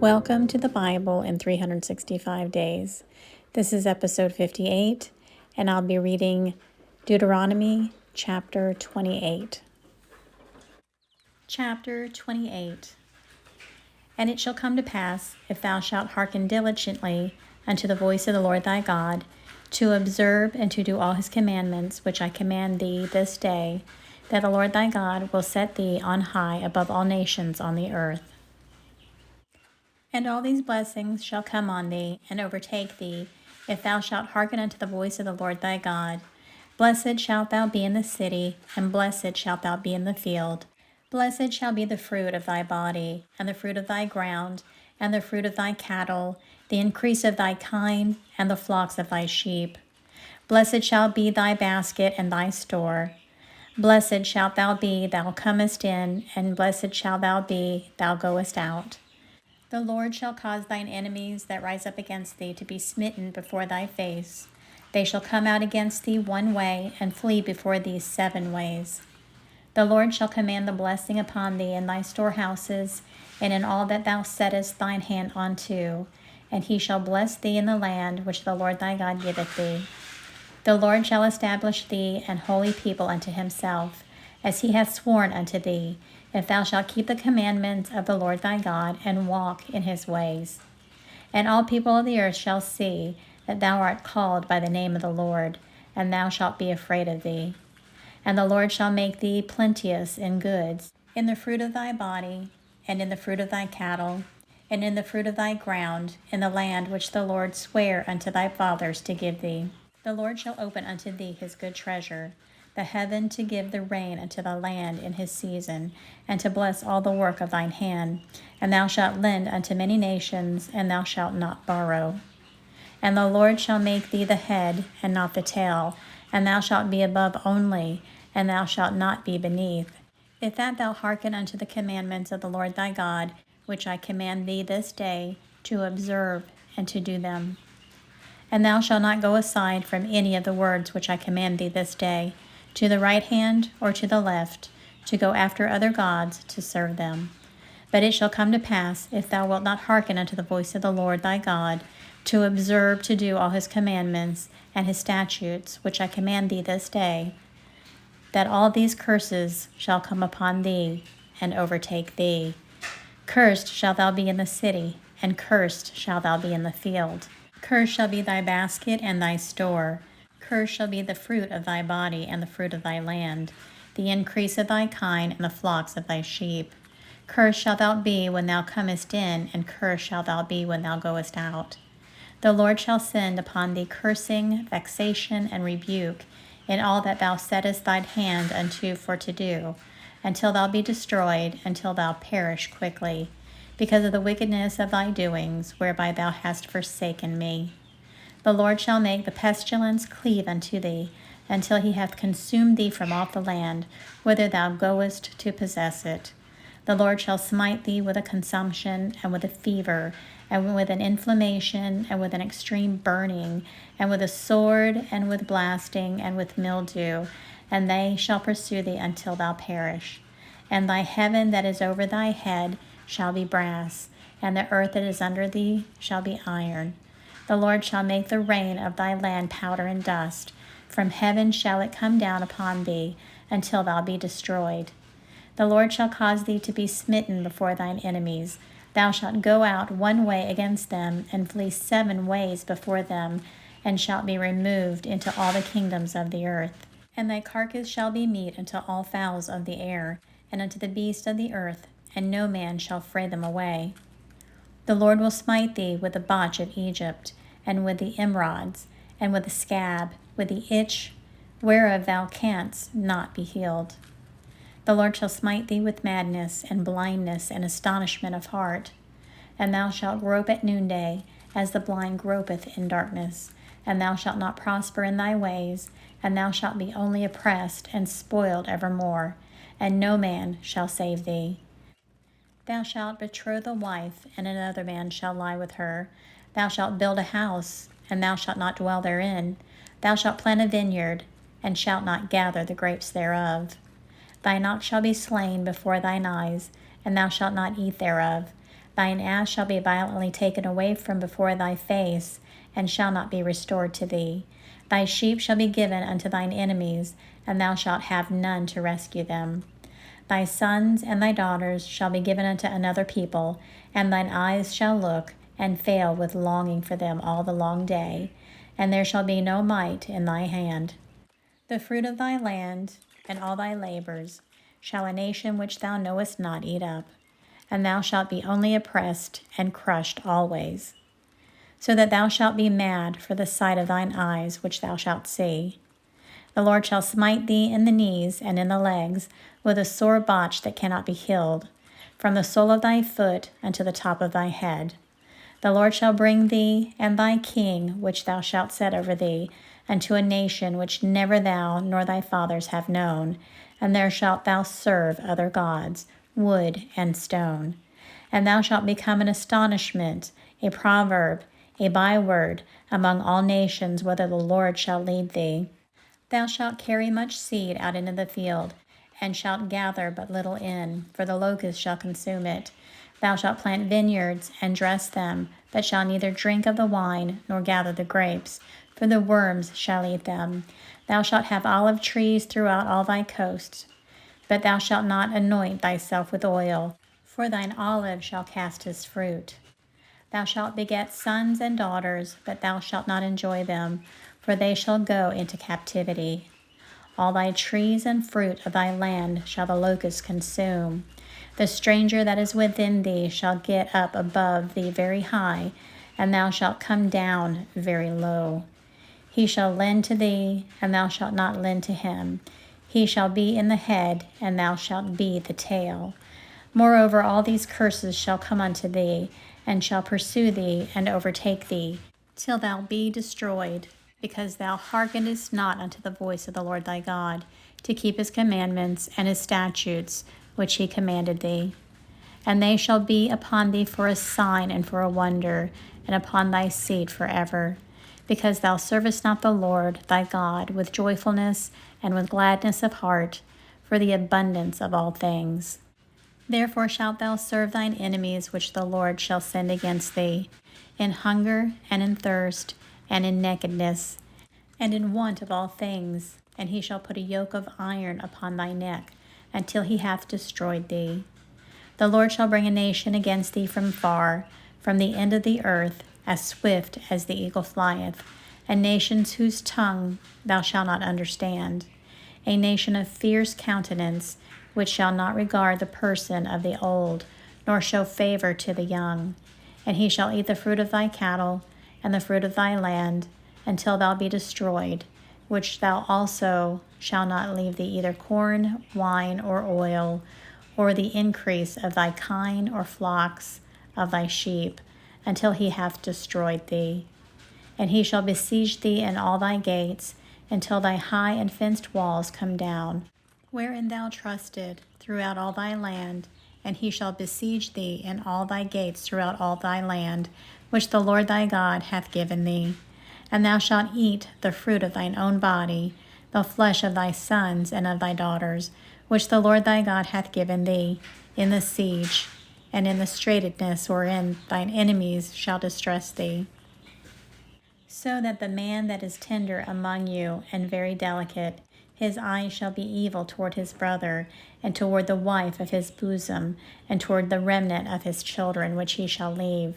Welcome to the Bible in 365 Days. This is episode 58, and I'll be reading Deuteronomy Chapter 28. Chapter 28. And it shall come to pass, if thou shalt hearken diligently unto the voice of the Lord thy God, to observe and to do all his commandments which I command thee this day, that the Lord thy God will set thee on high above all nations on the earth. And all these blessings shall come on thee, and overtake thee, if thou shalt hearken unto the voice of the Lord thy God. Blessed shalt thou be in the city, and blessed shalt thou be in the field. Blessed shall be the fruit of thy body, and the fruit of thy ground, and the fruit of thy cattle, the increase of thy kine, and the flocks of thy sheep. Blessed shall be thy basket and thy store. Blessed shalt thou be, thou comest in, and blessed shalt thou be, thou goest out. The Lord shall cause thine enemies that rise up against thee to be smitten before thy face. They shall come out against thee one way, and flee before thee 7 ways. The Lord shall command the blessing upon thee in thy storehouses, and in all that thou settest thine hand unto, and he shall bless thee in the land which the Lord thy God giveth thee. The Lord shall establish thee an holy people unto himself, as he hath sworn unto thee, if thou shalt keep the commandments of the Lord thy God, and walk in his ways. And all people of the earth shall see that thou art called by the name of the Lord, and thou shalt be afraid of thee. And the Lord shall make thee plenteous in goods, in the fruit of thy body, and in the fruit of thy cattle, and in the fruit of thy ground, in the land which the Lord sware unto thy fathers to give thee. The Lord shall open unto thee his good treasure, the heaven to give the rain unto the land in his season, and to bless all the work of thine hand. And thou shalt lend unto many nations, and thou shalt not borrow. And the Lord shall make thee the head, and not the tail, and thou shalt be above only, and thou shalt not be beneath. If that thou hearken unto the commandments of the Lord thy God, which I command thee this day, to observe and to do them. And thou shalt not go aside from any of the words which I command thee this day, to the right hand or to the left, to go after other gods to serve them. But it shall come to pass, if thou wilt not hearken unto the voice of the Lord thy God, to observe to do all his commandments and his statutes, which I command thee this day, that all these curses shall come upon thee and overtake thee. Cursed shalt thou be in the city, and cursed shalt thou be in the field. Cursed shall be thy basket and thy store. Cursed shall be the fruit of thy body and the fruit of thy land, the increase of thy kine and the flocks of thy sheep. Cursed shalt thou be when thou comest in, and cursed shalt thou be when thou goest out. The Lord shall send upon thee cursing, vexation, and rebuke in all that thou settest thine hand unto for to do, until thou be destroyed, until thou perish quickly, because of the wickedness of thy doings, whereby thou hast forsaken me. The Lord shall make the pestilence cleave unto thee, until he hath consumed thee from off the land, whither thou goest to possess it. The Lord shall smite thee with a consumption, and with a fever, and with an inflammation, and with an extreme burning, and with a sword, and with blasting, and with mildew, and they shall pursue thee until thou perish. And thy heaven that is over thy head shall be brass, and the earth that is under thee shall be iron. The Lord shall make the rain of thy land powder and dust. From heaven shall it come down upon thee, until thou be destroyed. The Lord shall cause thee to be smitten before thine enemies. Thou shalt go out one way against them, and flee 7 ways before them, and shalt be removed into all the kingdoms of the earth. And thy carcass shall be meat unto all fowls of the air, and unto the beasts of the earth, and no man shall fray them away. The Lord will smite thee with the botch of Egypt, and with the emerods, and with the scab, with the itch, whereof thou canst not be healed. The Lord shall smite thee with madness, and blindness, and astonishment of heart. And thou shalt grope at noonday, as the blind gropeth in darkness. And thou shalt not prosper in thy ways, and thou shalt be only oppressed and spoiled evermore, and no man shall save thee. Thou shalt betroth a wife, and another man shall lie with her. Thou shalt build a house, and thou shalt not dwell therein. Thou shalt plant a vineyard, and shalt not gather the grapes thereof. Thine ox shall be slain before thine eyes, and thou shalt not eat thereof. Thine ass shall be violently taken away from before thy face, and shall not be restored to thee. Thy sheep shall be given unto thine enemies, and thou shalt have none to rescue them. Thy sons and thy daughters shall be given unto another people, and thine eyes shall look, and fail with longing for them all the long day, and there shall be no might in thy hand. The fruit of thy land and all thy labors shall a nation which thou knowest not eat up, and thou shalt be only oppressed and crushed always, so that thou shalt be mad for the sight of thine eyes which thou shalt see. The Lord shall smite thee in the knees and in the legs with a sore botch that cannot be healed, from the sole of thy foot unto the top of thy head. The Lord shall bring thee and thy king, which thou shalt set over thee, unto a nation which never thou nor thy fathers have known, and there shalt thou serve other gods, wood and stone. And thou shalt become an astonishment, a proverb, a byword among all nations, whither the Lord shall lead thee. Thou shalt carry much seed out into the field, and shalt gather but little in, for the locust shall consume it. Thou shalt plant vineyards and dress them, but shalt neither drink of the wine nor gather the grapes, for the worms shall eat them. Thou shalt have olive trees throughout all thy coasts, but thou shalt not anoint thyself with oil, for thine olive shall cast his fruit. Thou shalt beget sons and daughters, but thou shalt not enjoy them, for they shall go into captivity. All thy trees and fruit of thy land shall the locust consume. The stranger that is within thee shall get up above thee very high, and thou shalt come down very low. He shall lend to thee, and thou shalt not lend to him. He shall be in the head, and thou shalt be the tail. Moreover, all these curses shall come unto thee, and shall pursue thee, and overtake thee, till thou be destroyed, because thou hearkenedst not unto the voice of the Lord thy God, to keep his commandments and his statutes, which he commanded thee. And they shall be upon thee for a sign and for a wonder, and upon thy seed forever, because thou servest not the Lord thy God with joyfulness and with gladness of heart, for the abundance of all things. Therefore shalt thou serve thine enemies which the Lord shall send against thee, in hunger and in thirst, and in nakedness, and in want of all things, and he shall put a yoke of iron upon thy neck, until he hath destroyed thee. The Lord shall bring a nation against thee from far, from the end of the earth, as swift as the eagle flieth, and nations whose tongue thou shalt not understand, a nation of fierce countenance, which shall not regard the person of the old, nor show favor to the young. And he shall eat the fruit of thy cattle, and the fruit of thy land, until thou be destroyed, which thou also shalt not leave thee either corn, wine, or oil, or the increase of thy kine or flocks of thy sheep, until he hath destroyed thee. And he shall besiege thee in all thy gates, until thy high and fenced walls come down, wherein thou trusted throughout all thy land, and he shall besiege thee in all thy gates throughout all thy land, which the Lord thy God hath given thee. And thou shalt eat the fruit of thine own body, the flesh of thy sons and of thy daughters, which the Lord thy God hath given thee, in the siege, and in the straitness wherein thine enemies shall distress thee. So that the man that is tender among you and very delicate, his eye shall be evil toward his brother, and toward the wife of his bosom, and toward the remnant of his children which he shall leave,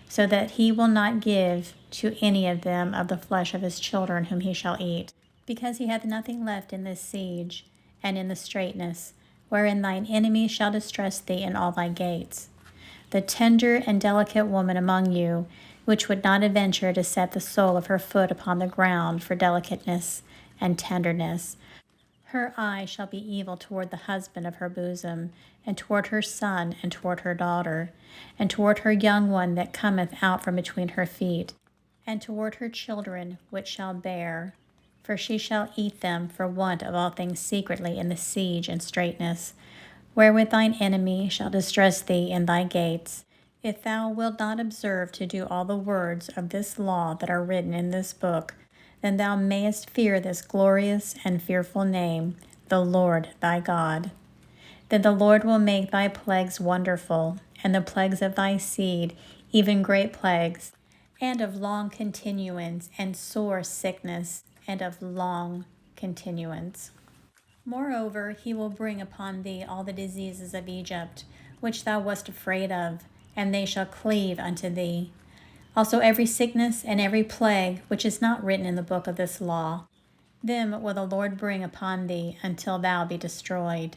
so that he will not give to any of them of the flesh of his children whom he shall eat, because he hath nothing left in this siege, and in the straitness, wherein thine enemies shall distress thee in all thy gates. The tender and delicate woman among you, which would not adventure to set the sole of her foot upon the ground for delicateness and tenderness, her eye shall be evil toward the husband of her bosom, and toward her son, and toward her daughter, and toward her young one that cometh out from between her feet, and toward her children which shall bear, for she shall eat them for want of all things secretly in the siege and straitness, wherewith thine enemy shall distress thee in thy gates. If thou wilt not observe to do all the words of this law that are written in this book, then thou mayest fear this glorious and fearful name, the Lord thy God. Then the Lord will make thy plagues wonderful, and the plagues of thy seed, even great plagues, and of long continuance, and sore sickness, and of long continuance. Moreover, he will bring upon thee all the diseases of Egypt, which thou wast afraid of, and they shall cleave unto thee. Also every sickness and every plague which is not written in the book of this law, them will the Lord bring upon thee until thou be destroyed.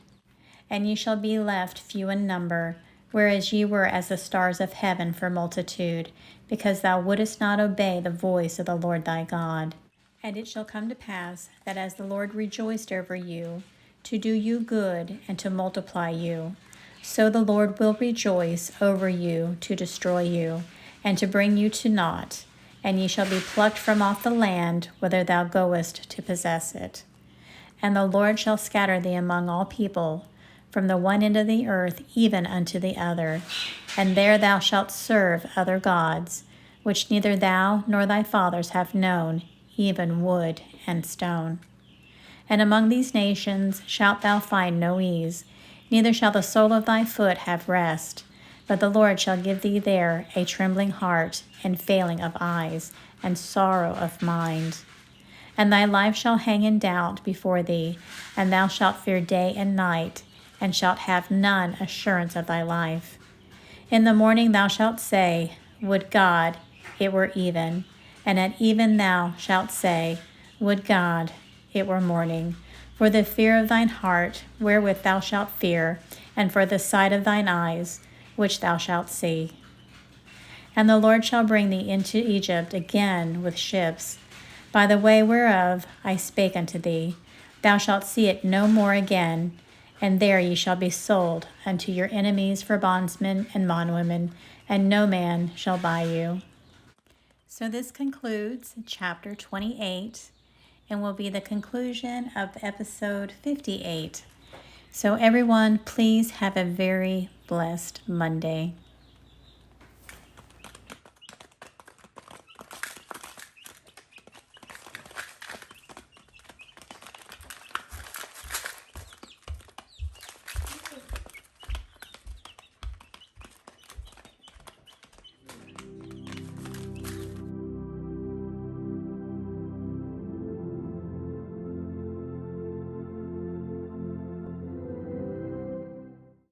And ye shall be left few in number, whereas ye were as the stars of heaven for multitude, because thou wouldest not obey the voice of the Lord thy God. And it shall come to pass that as the Lord rejoiced over you, to do you good and to multiply you, so the Lord will rejoice over you to destroy you, and to bring you to naught, and ye shall be plucked from off the land whither thou goest to possess it. And the Lord shall scatter thee among all people, from the one end of the earth even unto the other, and there thou shalt serve other gods, which neither thou nor thy fathers have known, even wood and stone. And among these nations shalt thou find no ease, neither shall the sole of thy foot have rest, but the Lord shall give thee there a trembling heart, and failing of eyes, and sorrow of mind. And thy life shall hang in doubt before thee, and thou shalt fear day and night, and shalt have none assurance of thy life. In the morning thou shalt say, Would God it were even, and at even thou shalt say, Would God it were morning, for the fear of thine heart wherewith thou shalt fear, and for the sight of thine eyes which thou shalt see. And the Lord shall bring thee into Egypt again with ships, by the way whereof I spake unto thee. Thou shalt see it no more again, and there ye shall be sold unto your enemies for bondsmen and bondwomen, and no man shall buy you. So this concludes chapter 28, and will be the conclusion of episode 58. So everyone, please have a very blessed Monday.